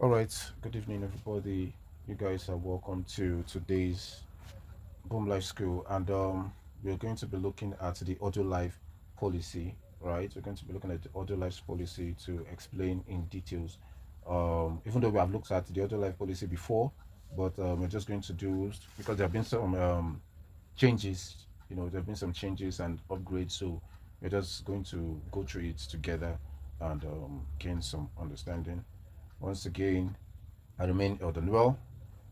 All right, good evening, everybody. You guys are welcome to today's Boom Live School, and we're going to be looking at the audio live policy. Right, we're going to be looking at the audio live policy to explain in details. Even though we have looked at the audio live policy before, but we're just going to do because there have been some changes. There have been some changes and upgrades, so we're just going to go through it together and gain some understanding. Once again, I remain Eldenwell,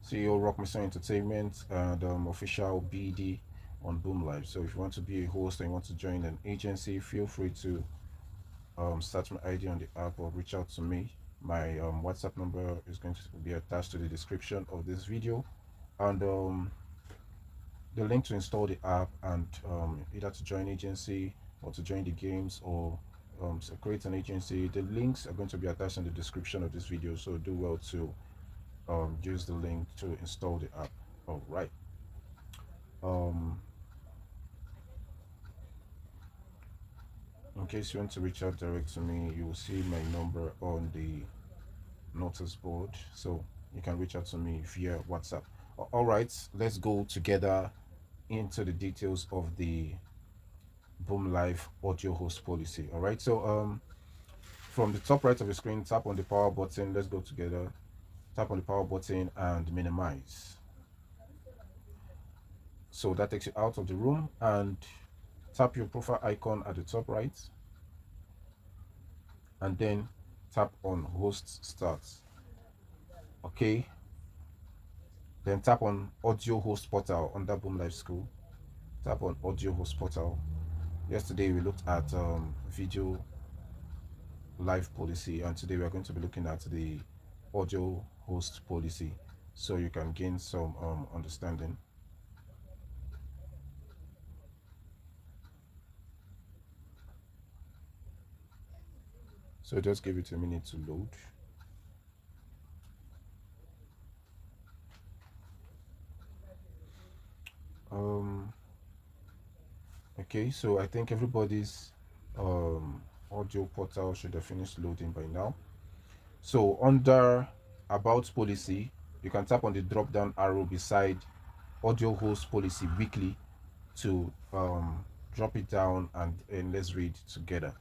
CEO ROCKmySOUL Entertainment and official BD on Boomlive. So if you want to be a host and you want to join an agency, feel free to start my ID on the app or reach out to me. My WhatsApp number is going to be attached to the description of this video, and the link to install the app and either to join agency or to join the games or create an agency. The links are going to be attached in the description of this video, so do well to use the link to install the app. All right. Um, in case you want to reach out direct to me, you will see my number on the notice board, so you can reach out to me via WhatsApp. All right, let's go together into the details of the Boom Live audio host policy. All right, so from the top right of the screen, tap on the power button. Let's go together. Tap on the power button and minimize. So that takes you out of the room, and tap your profile icon at the top right and then tap on host start. Okay, then tap on audio host portal under Boom Live School. Tap on audio host portal. Yesterday we looked at video live policy, and today we are going to be looking at the audio host policy, so you can gain some understanding. So just give it a minute to load. Okay, so I think everybody's audio portal should have finished loading by now. So under about policy, you can tap on the drop down arrow beside audio host policy weekly to drop it down, and let's read together.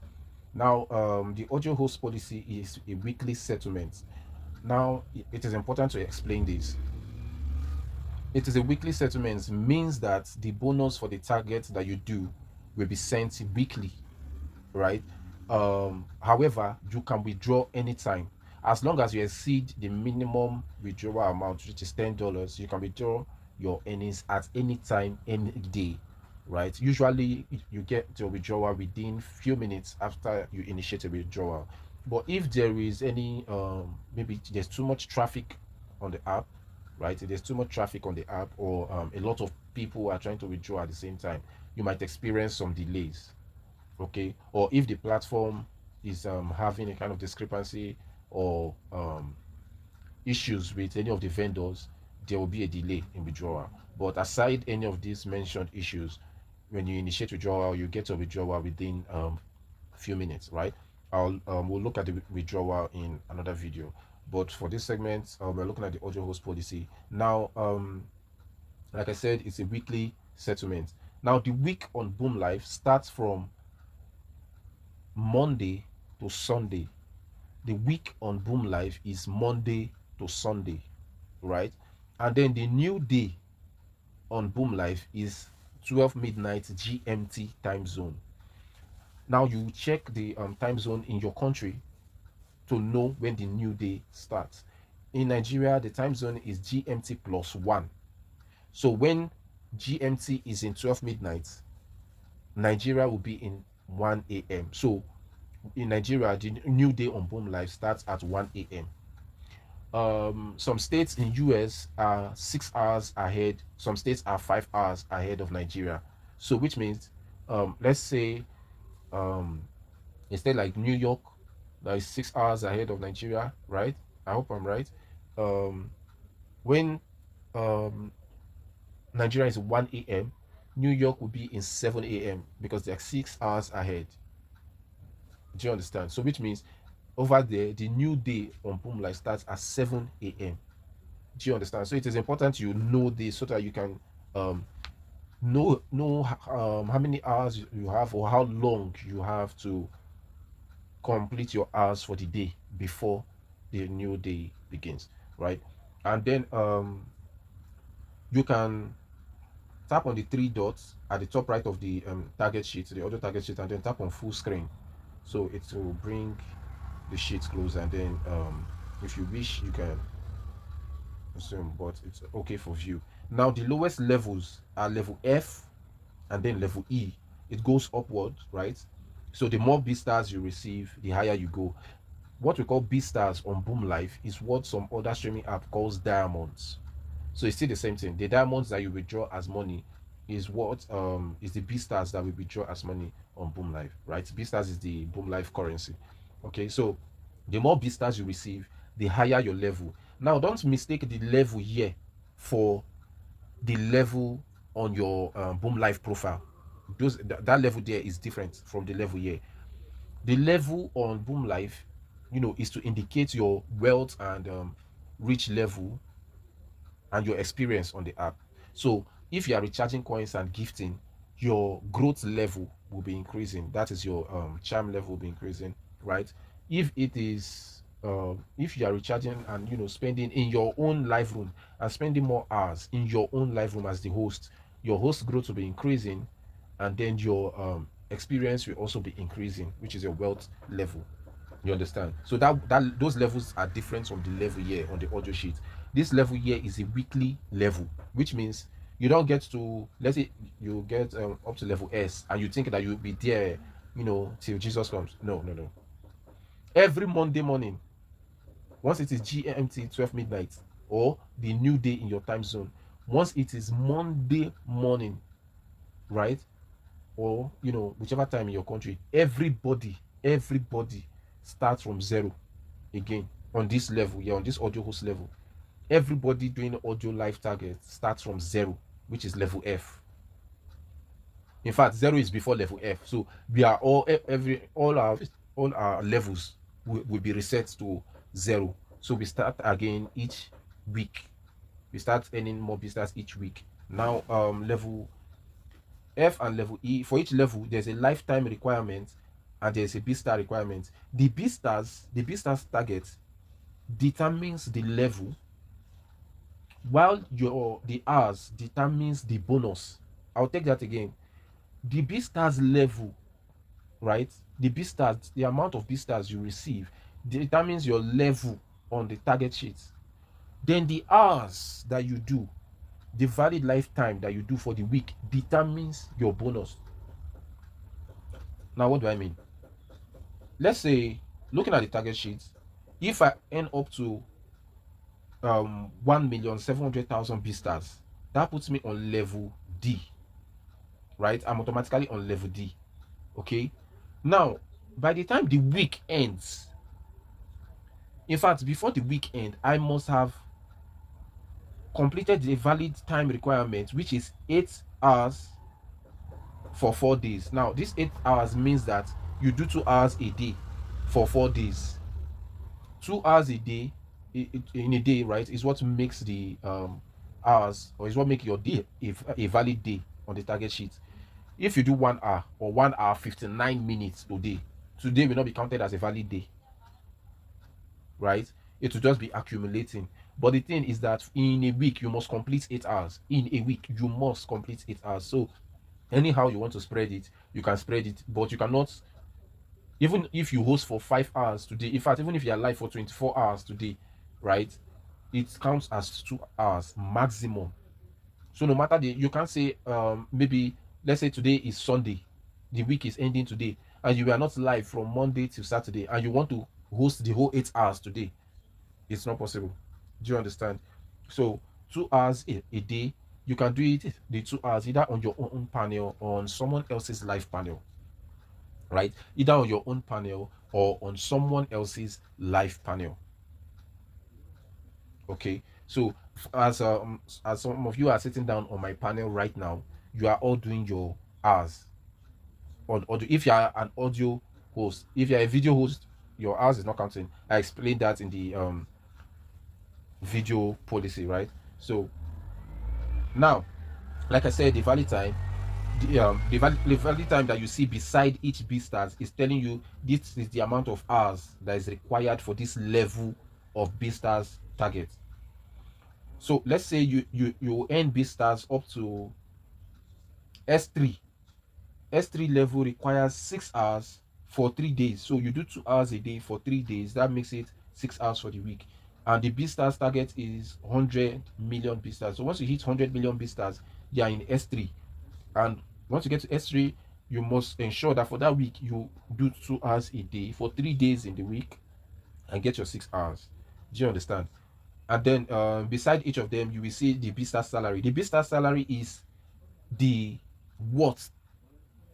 Now, the audio host policy is a weekly settlement. Now, it is important to explain this. It is a weekly settlement, means that the bonus for the target that you do will be sent weekly, right? However, you can withdraw anytime as long as you exceed the minimum withdrawal amount, which is $10. You can withdraw your earnings at any time, any day, right? Usually you get your withdrawal within few minutes after you initiate a withdrawal. But if there is any maybe there's too much traffic on the app, right? If there's too much traffic on the app, or a lot of people are trying to withdraw at the same time, you might experience some delays. Okay, or if the platform is having a kind of discrepancy or issues with any of the vendors, there will be a delay in withdrawal. But aside any of these mentioned issues, when you initiate withdrawal, you get a withdrawal within a few minutes, right? We'll look at the withdrawal in another video, but for this segment, we're looking at the audio host policy now. Like I said, it's a weekly settlement. Now the week on Boom Live starts from Monday to Sunday. The week on Boom Live is Monday to Sunday, right? And then the new day on Boom Live is 12 midnight GMT time zone. Now you check the time zone in your country to know when the new day starts. In Nigeria, the time zone is GMT plus 1. So when GMT is in 12 midnight, Nigeria will be in 1 a.m. So in Nigeria, the new day on Boom Live starts at 1 a.m. Some states in US are 6 hours ahead. Some states are 5 hours ahead of Nigeria. So which means, let's say, instead like New York, that is 6 hours ahead of Nigeria, right? I hope I'm right. When Nigeria is 1 a.m., New York will be in 7 a.m. because they're 6 hours ahead. Do you understand? So which means over there, the new day on Boomlive starts at 7 a.m. Do you understand? So it is important you know this so that you can um know how many hours you have or how long you have to complete your hours for the day before the new day begins, right? And then you can tap on the three dots at the top right of the target sheet, the audio target sheet, and then tap on full screen, so it will bring the sheet close. And then if you wish, you can zoom, but it's okay for view. Now the lowest levels are level F and then level E. It goes upward, right? So the more B stars you receive, the higher you go. What we call B stars on Boomlive is what some other streaming app calls diamonds. So it's still the same thing. The diamonds that you withdraw as money is what is the B stars that we withdraw as money on Boomlive, right? B stars is the Boomlive currency. Okay, so the more B stars you receive, the higher your level. Now, don't mistake the level here for the level on your Boomlive profile. That level there is different from the level here. The level on Boomlive, is to indicate your wealth and reach level and your experience on the app. So if you are recharging coins and gifting, your growth level will be increasing. That is your charm level will be increasing, right? If it is if you are recharging and spending in your own live room and spending more hours in your own live room as the host, your host growth will be increasing, and then your experience will also be increasing, which is your wealth level. You understand? So that those levels are different from the level here on the audio sheet. This level here is a weekly level, which means you don't get to, let's say you get up to level S and you think that you'll be there, till Jesus comes. No, no, no. Every Monday morning, once it is GMT 12 midnight or the new day in your time zone, once it is Monday morning, right? Or whichever time in your country, everybody starts from zero again on this level, on this audio host level. Everybody doing audio live target starts from zero, which is level F. In fact, zero is before level F. So we are all our levels will be reset to zero. So we start again each week. We start earning more business each week. Now level F and level E, for each level there's a lifetime requirement and there's a B star requirement. The B stars target determines the level, while the hours determines the bonus. I'll take that again. The B stars level, right? The B stars, the amount of B stars you receive determines your level on the target sheet. Then the hours that you do, the valid lifetime that you do for the week determines your bonus. Now, what do I mean? Let's say, looking at the target sheet, if I earn up to 1,700,000 B stars, that puts me on level D, right? I'm automatically on level D. Okay, now by the time the week ends, in fact before the week end, I must have completed the valid time requirement, which is 8 hours for 4 days. Now this 8 hours means that you do 2 hours a day for 4 days. 2 hours a day in a day, right, is what makes the hours, or is what makes your day a valid day on the target sheet. If you do 1 hour or 1 hour 59 minutes today will not be counted as a valid day, right? It will just be accumulating. But the thing is that in a week you must complete 8 hours. In a week you must complete 8 hours. So anyhow you want to spread it, you can spread it, but you cannot. Even if you host for 5 hours today, in fact even if you are live for 24 hours today, right, it counts as 2 hours maximum. So no matter you can't say maybe let's say today is Sunday, the week is ending today, and you are not live from Monday till Saturday, and you want to host the whole 8 hours today. It's not possible. Do you understand? So 2 hours a day, you can do it the 2 hours either on your own panel or on someone else's live panel, right? Either on your own panel or on someone else's live panel. Okay, so as some of you are sitting down on my panel right now, you are all doing your hours on audio. If you are an audio host, if you are a video host, your hours is not counting. I explained that in the video policy, right? So now, like I said, the valid time, the valid time that you see beside each beastars is telling you this is the amount of hours that is required for this level of beastars target. So let's say you earn beastars up to S3. S3 level requires 6 hours for 3 days. So you do 2 hours a day for 3 days. That makes it 6 hours for the week. And the beastars target is 100 million beastars. So once you hit 100 million beastars, you are in S3. And once you get to S3, you must ensure that for that week you do 2 hours a day for 3 days in the week and get your 6 hours. Do you understand? And then beside each of them, you will see the beastar salary. The beastar salary is the worth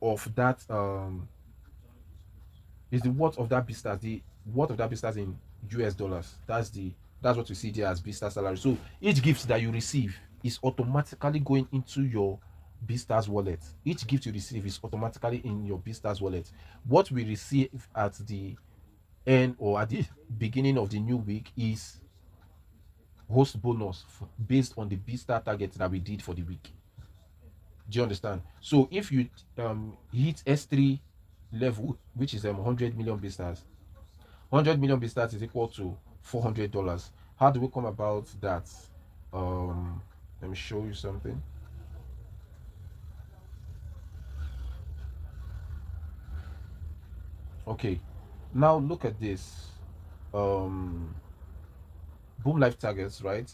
of that beastars, the worth of that beastars in US dollars. That's what you see there as beastar salary. So each gift that you receive is automatically going into your beastars wallet. Each gift you receive is automatically in your beastars wallet. What we receive at the end or at the beginning of the new week is host bonus based on the beastar target that we did for the week. Do you understand? So if you hit S3 level, which is 100 million beastars, 100 million beastars is equal to $400. How do we come about that? Let me show you something. Okay, now look at this. Boomlive targets, right?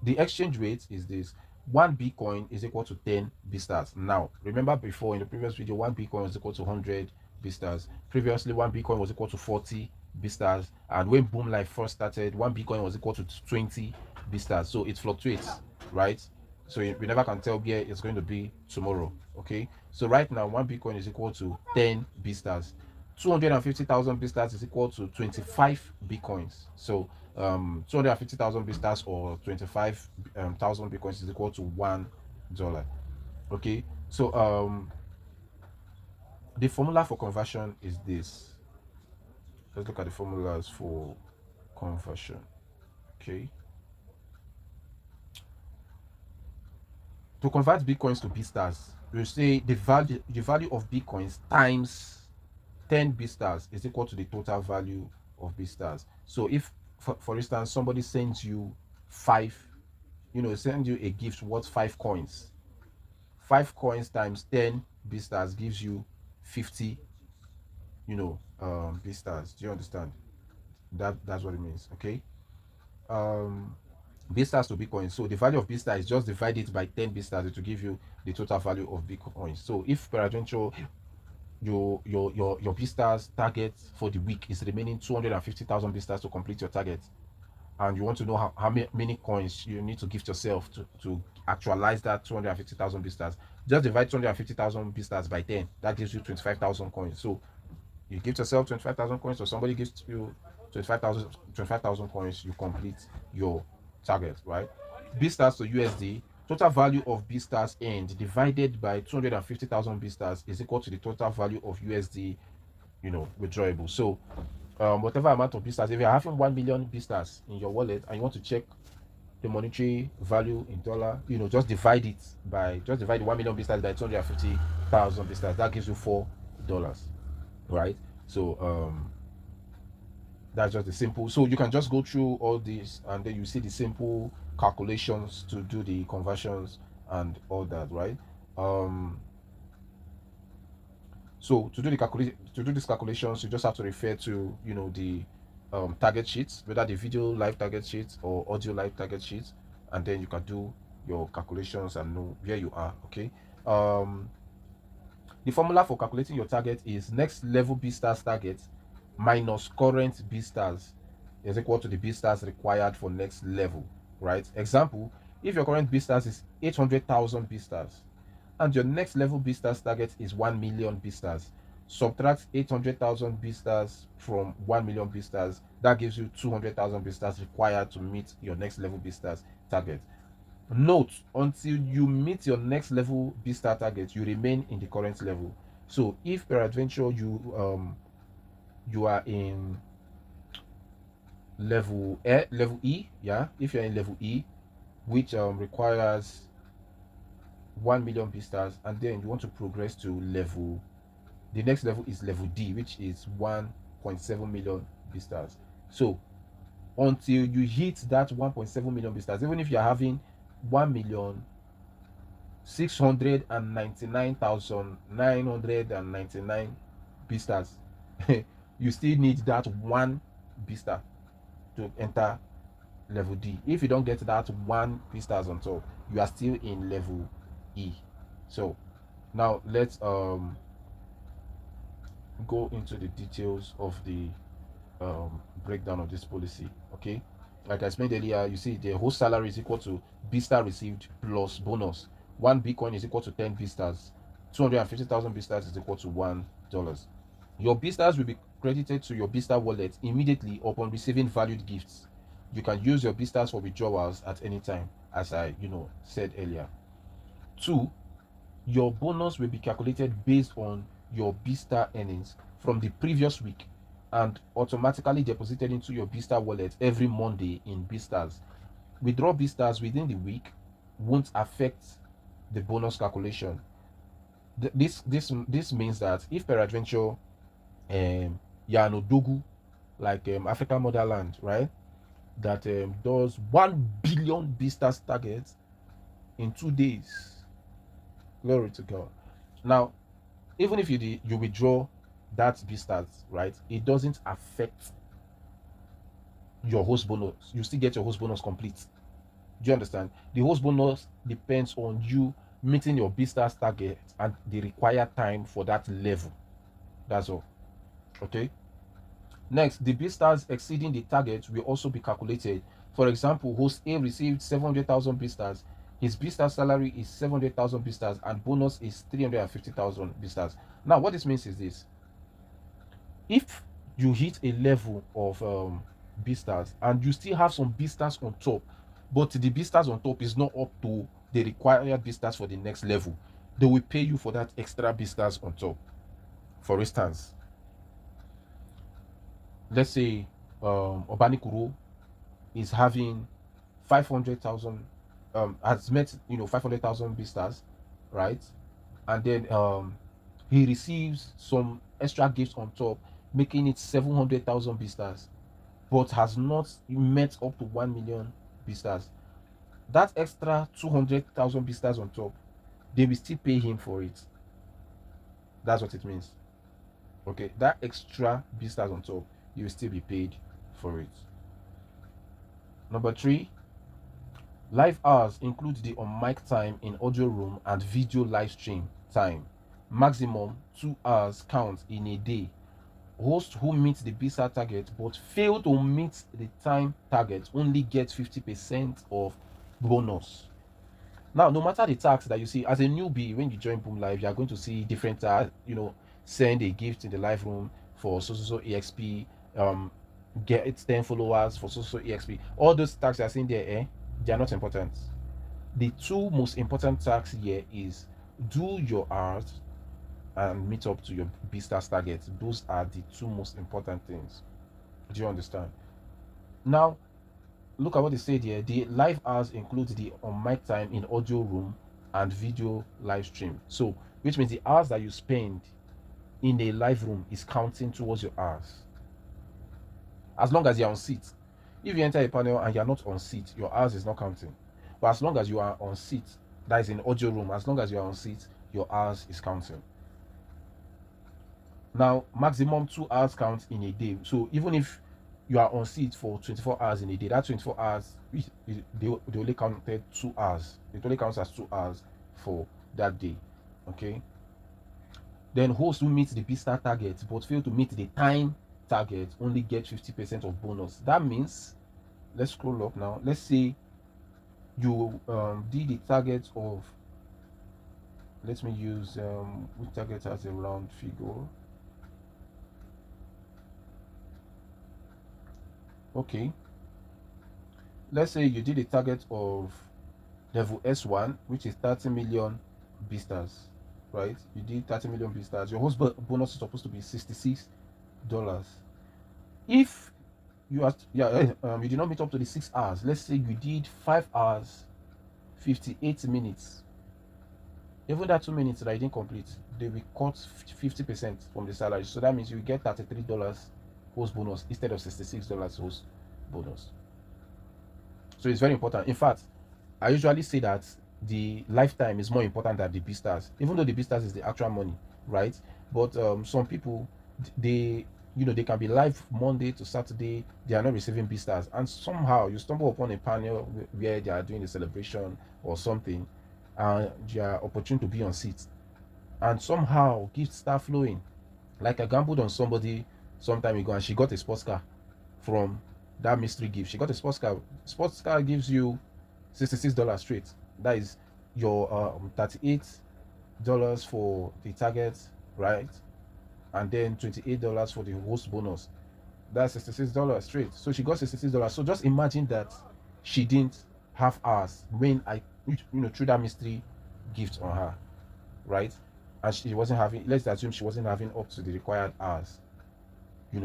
The exchange rate is this: 1 Bitcoin is equal to 10 beastars. Now remember, before in the previous video, 1 Bitcoin was equal to 100 beastars. Previously, 1 Bitcoin was equal to 40 beastars, and when Boomlive first started, 1 Bitcoin was equal to 20 beastars. So it fluctuates, right? So we never can tell where it's going to be tomorrow. Okay, so right now 1 Bitcoin is equal to 10 beastars. 250,000 beastars is equal to 25 Bitcoins. So 250,000 beastars or 25,000 Bitcoins is equal to $1. Okay, so the formula for conversion is this. Let's look at the formulas for conversion. Okay, to convert Bitcoins to beastars, you say the value of Bitcoins times 10 beastars is equal to the total value of beastars. So if for instance somebody sends you send you a gift worth 5 coins, 5 coins times 10 beastars gives you 50 beastars. Do you understand? That's what it means. Okay, beastars to Bitcoin. So the value of beastar is just divided by 10 beastars to give you the total value of Bitcoin. So if peradventure your beastars target for the week is remaining 250,000 beastars to complete your target, and you want to know how many coins you need to gift yourself to actualize that 250,000 beastars, just divide 250,000 beastars by 10. That gives you 25,000 coins. So you gift yourself 25,000 coins, or somebody gives you 25,000 coins, you complete your target, right? Beastars to USD, total value of beastars earned divided by 250,000 beastars is equal to the total value of USD withdrawable. So whatever amount of beastars, if you're having 1 million beastars in your wallet and you want to check the monetary value in dollar, just divide the 1 million beastars by 250,000 beastars. That gives you $4, right? So that's just the simple. So you can just go through all this and then you see the simple calculations to do the conversions and all that, right? So to do these calculations, you just have to refer to the target sheets, whether the video live target sheets or audio live target sheets, and then you can do your calculations and know where you are. Okay. The formula for calculating your target is next level beastars target minus current beastars is equal to the beastars required for next level, right? Example, if your current beastars is 800,000 beastars and your next level beastars target is 1 million beastars, subtract 800,000 beastars from 1 million beastars. That gives you 200,000 beastars required to meet your next level beastars target. Note, until you meet your next level beastar target, you remain in the current level. So if peradventure you are in level E, yeah, if you're in level E, which requires 1 million visitors, and then you want to progress to the next level is level D, which is 1.7 million visitors. So until you hit that 1.7 million visitors, even if you're having 1,699,999 visitors, you still need that one visitor to enter level D. If you don't get that one visitors on top, you are still in level E. So now let's go into the details of the breakdown of this policy. Okay, like I explained earlier, you see the whole salary is equal to vista received plus bonus. 1 Bitcoin is equal to 10 vistas. 250,000 vistas is equal to $1. Your vistas will be credited to your vista wallet immediately upon receiving valued gifts. You can use your vistas for withdrawals at any time, as I said earlier. 2, your bonus will be calculated based on your vista earnings from the previous week and automatically deposited into your vista wallet every Monday in vistas. Withdraw vistas within the week won't affect the bonus calculation. This means that if peradventure you're an odogu, like African motherland, right, that does 1 billion vistas targets in 2 days, glory to God. Now, even if you withdraw that vistas, right, it doesn't affect your host bonus. You still get your host bonus complete. Do you understand? The host bonus depends on you meeting your vistas target and the required time for that level. That's all. Okay. Next, the vistas exceeding the target will also be calculated. For example, host A received 700,000 vistas. His vista salary is 700,000 vistas and bonus is 350,000 vistas. Now, what this means is this: if you hit a level of vistas and you still have some vistas on top, but the vistas on top is not up to the required vistas for the next level, they will pay you for that extra vistas on top. For instance, let's say Obanikuro is having 500,000, has met 500,000 vistas, right? And then he receives some extra gifts on top, making it 700,000 vistas, but has not met up to 1 million vistas. That extra 200,000 vistas on top, they will still pay him for it. That's what it means. Okay, that extra vistas on top, you will still be paid for it. Number 3, live hours include the on mic time in audio room and video live stream time. Maximum 2 hours count in a day. Host who meets the visa target but fail to meet the time target only get 50% of bonus. Now, no matter the tax that you see as a newbie, when you join Boomlive, you are going to see different send a gift in the live room for so exp, get 10 followers for so exp. All those tax you are seeing there, they are not important. The 2 most important tax here is do your art and meet up to your business targets. Those are the 2 most important things. Do you understand? Now, look at what they said here. The live hours includes the on mic time in audio room and video live stream. So, which means the hours that you spend in a live room is counting towards your hours. As long as you're on seat. If you enter a panel and you're not on seat, your hours is not counting. But as long as you are on seat, that is in audio room, as long as you are on seat, your hours is counting. Now, maximum 2 hours count in a day. So even if you are on seat for 24 hours in a day, that 24 hours, they only counted 2 hours. It only counts as 2 hours for that day. Okay. Then hosts who meet the vista target but fail to meet the time target only get 50% of bonus. That means, let's scroll up now. Let's say you did the target of, let me use which target has a round figure. Okay, let's say you did a target of level S1, which is 30 million vistas, right? You did 30 million vistas. Your host bonus is supposed to be $66. If you did not meet up to the 6 hours. Let's say you did 5 hours 58 minutes. Even that 2 minutes that you didn't complete, they will cut 50% from the salary. So that means you get $33 host bonus instead of $66 host bonus. So it's very important. In fact, I usually say that the lifetime is more important than the B-stars, even though the B-stars is the actual money, right? But some people, they they can be live Monday to Saturday, they are not receiving B-stars, and somehow you stumble upon a panel where they are doing a celebration or something, and you are opportune to be on seat, and somehow gifts start flowing. Like I gambled on somebody some time ago, and she got a sports car from that mystery gift. She got a sports car. Sports car gives you $66 straight. That is your $38 for the target, right? And then $28 for the host bonus. That's $66 straight. So she got $66. So just imagine that she didn't have hours when I threw that mystery gift on her, right? And she wasn't having, let's assume she wasn't having up to the required hours,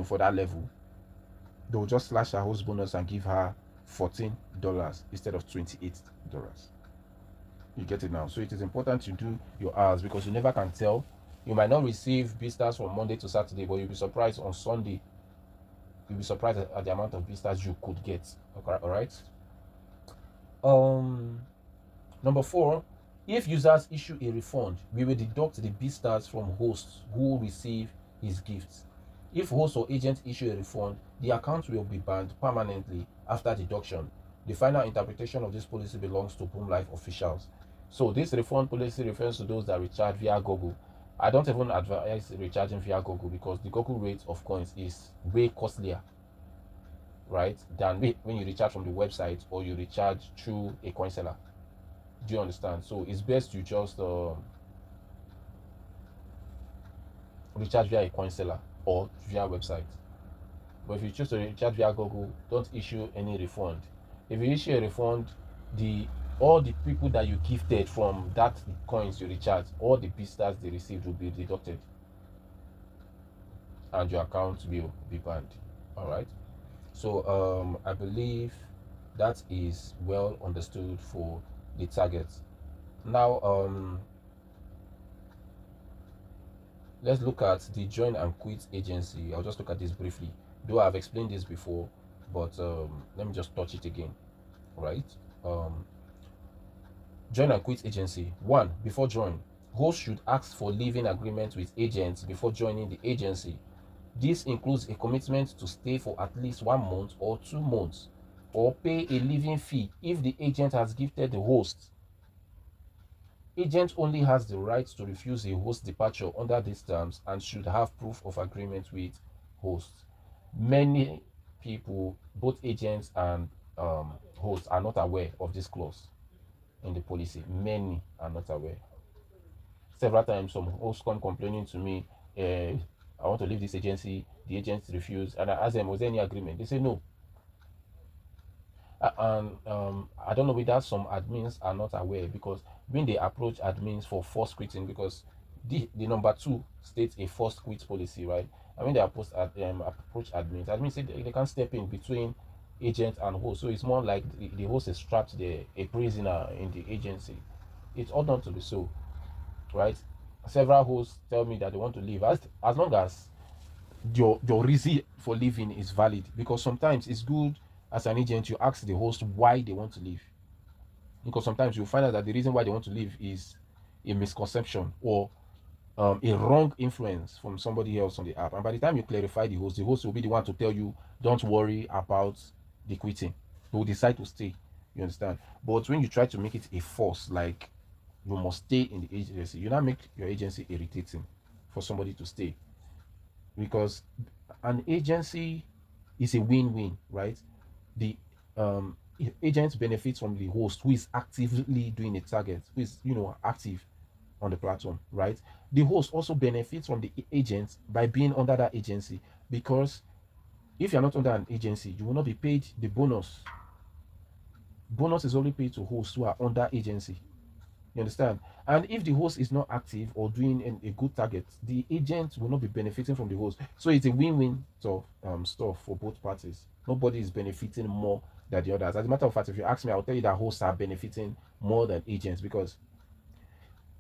for that level. They'll just slash her host bonus and give her $14 instead of $28. You get it now? So it is important to do your hours, because you never can tell. You might not receive B-stars from Monday to Saturday, but you'll be surprised on Sunday. You'll be surprised at the amount of B-stars you could get. Okay, all right. Number 4, if users issue a refund, we will deduct the B-stars from hosts who receive his gifts. If host or agent issue a refund, the account will be banned permanently after deduction. The final interpretation of this policy belongs to Boomlive officials. So this refund policy refers to those that recharge via Google. I don't even advise recharging via Google, because the Google rate of coins is way costlier, right, than when you recharge from the website or you recharge through a coin seller. Do you understand? So it's best you just recharge via a coin seller or via website. But if you choose to recharge via Google, don't issue any refund. If you issue a refund, all the people that you gifted from that coins you recharge, all the B-stars they received will be deducted, and your account will be banned. All right. So I believe that is well understood for the targets. Now let's look at the join and quit agency. I'll just look at this briefly, though I've explained this before, but let me just touch it again. Right. Join and quit agency. 1. Before join, host should ask for leaving agreement with agents before joining the agency. This includes a commitment to stay for at least 1 month or 2 months, or pay a leaving fee if the agent has gifted the host. Agent only has the right to refuse a host departure under these terms and should have proof of agreement with host. Many people, both agents and hosts, are not aware of this clause in the policy. Many are not aware. Several times some hosts come complaining to me, I want to leave this agency, the agents refuse, and I ask them, was there any agreement? They say no. And I don't know whether some admins are not aware, because when they approach admins for forced quitting, because the number 2 states a forced quit policy, right? And when they approach admins say they can't step in between agent and host. So it's more like the host is trapped there, a prisoner in the agency. It ought not to be so, right? Several hosts tell me that they want to leave, as long as your reason for leaving is valid, because sometimes it's good as an agent you ask the host why they want to leave, because sometimes you'll find out that the reason why they want to leave is a misconception or a wrong influence from somebody else on the app, and by the time you clarify the host will be the one to tell you, don't worry about the quitting. They will decide to stay. You understand? But when you try to make it a force, like you must stay in the agency, you now make your agency irritating for somebody to stay, because an agency is a win-win, right? The agent benefits from the host who is actively doing a target, who is active on the platform, right? The host also benefits from the agent by being under that agency, because if you're not under an agency, you will not be paid the bonus. Bonus is only paid to hosts who are under agency. You understand? And if the host is not active or doing a good target, the agent will not be benefiting from the host. So it's a win-win stuff for both parties. Nobody is benefiting more than the others. As a matter of fact, if you ask me, I'll tell you that hosts are benefiting more than agents, because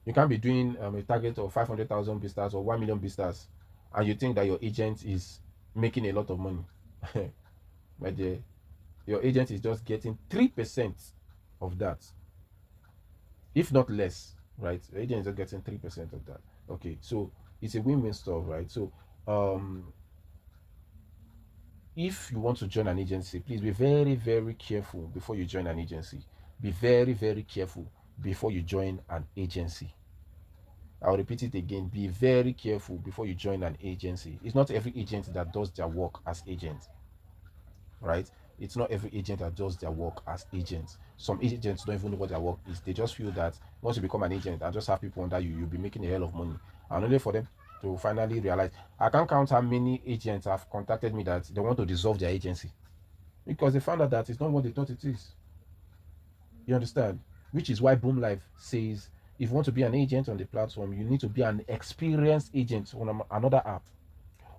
you can't be doing a target of 500,000 visitors or 1 million visitors, and you think that your agent is making a lot of money. My dear, your agent is just getting 3% of that, if not less, right? The agent is just getting 3% of that. Okay, so it's a win-win stuff, right? So if you want to join an agency, please be very, very careful before you join an agency. Be very, very careful before you join an agency. I'll repeat it again. Be very careful before you join an agency. It's not every agent that does their work as agent, right? It's not every agent that does their work as agents. Some agents don't even know what their work is. They just feel that once you become an agent and just have people under you, you'll be making a hell of money. And only for them to finally realize. I can't count how many agents have contacted me that they want to dissolve their agency because they found out that it's not what they thought it is. You understand? Which is why Boomlive says if you want to be an agent on the platform, you need to be an experienced agent on another app,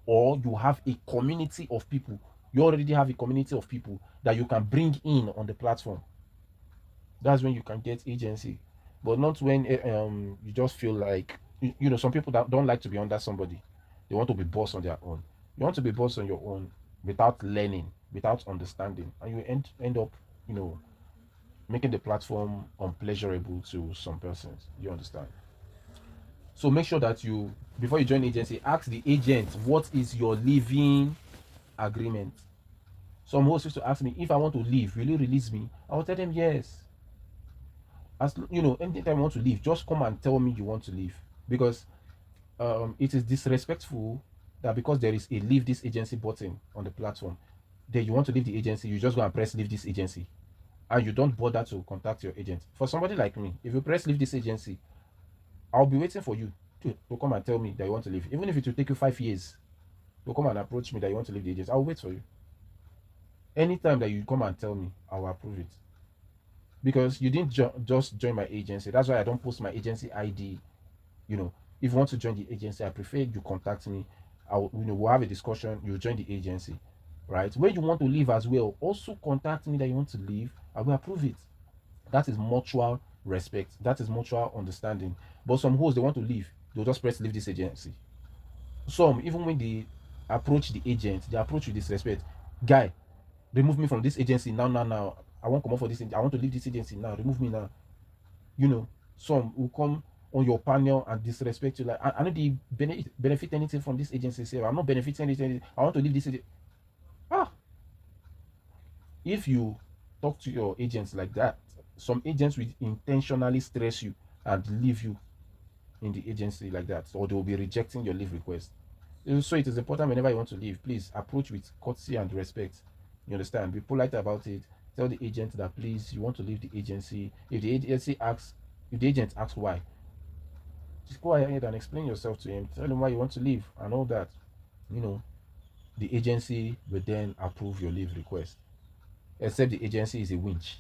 or you have a community of people. You already have a community of people that you can bring in on the platform. That's when you can get agency, but not when you just feel like you know, some people that don't like to be under somebody. They want to be boss on their own. You want to be boss on your own without learning, without understanding, and you end up, you know, making the platform unpleasurable to some persons. You understand? So make sure that you, before you join agency, ask the agent what is your living agreement. Some hosts used to ask me, if I want to leave, will you release me? I will tell them yes. As you know, anytime you want to leave, just come and tell me you want to leave, because it is disrespectful that because there is a leave this agency button on the platform, then you want to leave the agency, you just go and press leave this agency, and you don't bother to contact your agent. For somebody like me, if you press leave this agency, I'll be waiting for you to come and tell me that you want to leave. Even if it will take you 5 years to come and approach me that you want to leave the agency, I'll wait for you. Anytime that you come and tell me, I'll approve it. Because you didn't just join my agency. That's why I don't post my agency ID. You know, if you want to join the agency, I prefer you contact me. We'll have a discussion. You join the agency, right? When you want to leave as well, also contact me that you want to leave. I will approve it. That is mutual respect. That is mutual understanding. But some hosts, they want to leave, they'll just press leave this agency. Some, even when they approach the agent, they approach with disrespect. Guy, remove me from this agency now. I won't come up for this. I want to leave this agency now. Remove me now. You know, some will come on your panel and disrespect you. Like, I know they benefit anything from this agency. Say, I'm not benefiting anything. I want to leave this agency. If you talk to your agents like that, some agents will intentionally stress you and leave you in the agency like that, or they will be rejecting your leave request. So it is important whenever you want to leave, please approach with courtesy and respect. You understand? Be polite about it. Tell the agent that please you want to leave the agency. If the agent asks why, just go ahead and explain yourself to him. Tell him why you want to leave and all that. You know, the agency will then approve your leave request. Except the agency is a witch,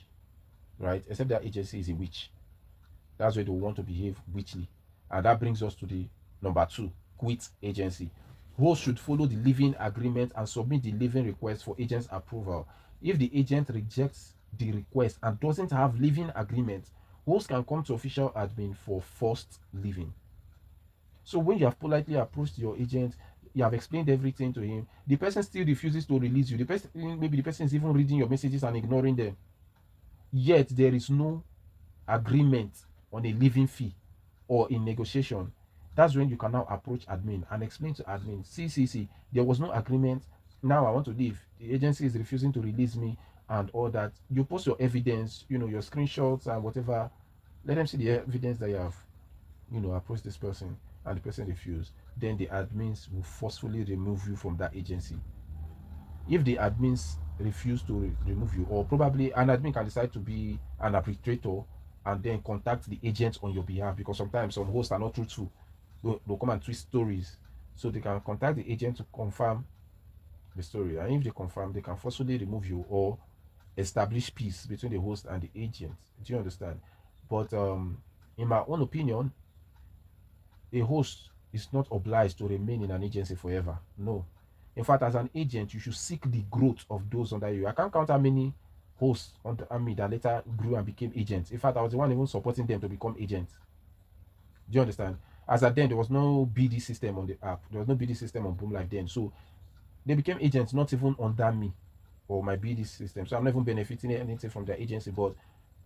right? Except that agency is a witch. That's why they want to behave witchly. And that brings us to the number 2, quit agency. Hosts should follow the leaving agreement and submit the leaving request for agent's approval. If the agent rejects the request and doesn't have leaving agreement, hosts can come to official admin for forced leaving. So when you have politely approached your agent, you have explained everything to him, the person still refuses to release you. Maybe the person is even reading your messages and ignoring them. Yet there is no agreement on a leaving fee or in negotiation. That's when you can now approach admin and explain to admin, see, there was no agreement. Now I want to leave. The agency is refusing to release me and all that. You post your evidence, your screenshots and whatever. Let them see the evidence that you have, approached this person and the person refused. Then the admins will forcefully remove you from that agency. If the admins refuse to remove you, or probably an admin can decide to be an arbitrator and then contact the agent on your behalf, because sometimes some hosts are not truthful. They'll come and twist stories. So they can contact the agent to confirm the story. And if they confirm, they can forcefully remove you or establish peace between the host and the agent. Do you understand? But in my own opinion, a host is not obliged to remain in an agency forever. No. In fact, as an agent, you should seek the growth of those under you. I can't count how many hosts under me that later grew and became agents. In fact, I was the one even supporting them to become agents. Do you understand? As at then, there was no BD system on the app. There was no BD system on Boomlive then. So they became agents not even under me or my BD system. So I'm not even benefiting anything from their agency, but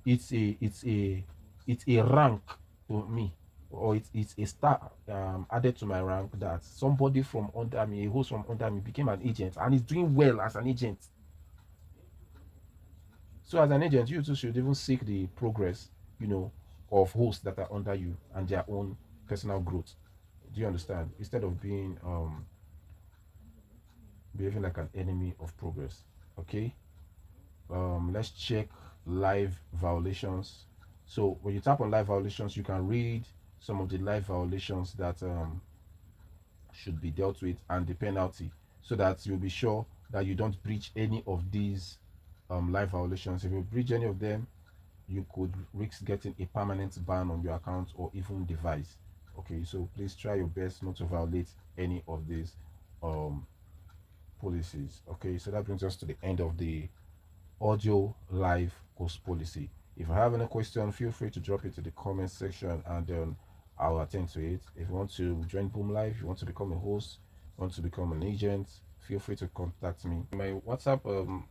it's a rank to me, or it's a star added to my rank, that somebody from under me, a host from under me, became an agent and is doing well as an agent. So as an agent, you too should even seek the progress, of hosts that are under you and their own personal growth. Do you understand? Instead of being behaving like an enemy of progress. Okay. Let's check live violations. So when you tap on live violations, you can read some of the live violations that should be dealt with and the penalty, so that you'll be sure that you don't breach any of these live violations. If you breach any of them, you could risk getting a permanent ban on your account or even device. Okay, so please try your best not to violate any of these policies. Okay, so that brings us to the end of the audio live host policy. If you have any question, feel free to drop it to the comment section, and I'll attend to it. If you want to join Boomlive, you want to become a host, want to become an agent, feel free to contact me. My WhatsApp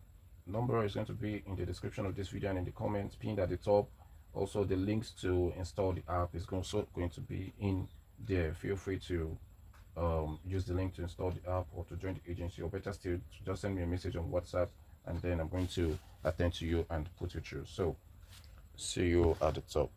number is going to be in the description of this video and in the comments pinned at the top. Also, the links to install the app is also going to be in there. Feel free to use the link to install the app or to join the agency, or better still, to just send me a message on WhatsApp, and then I'm going to attend to you and put you through. So see you at the top.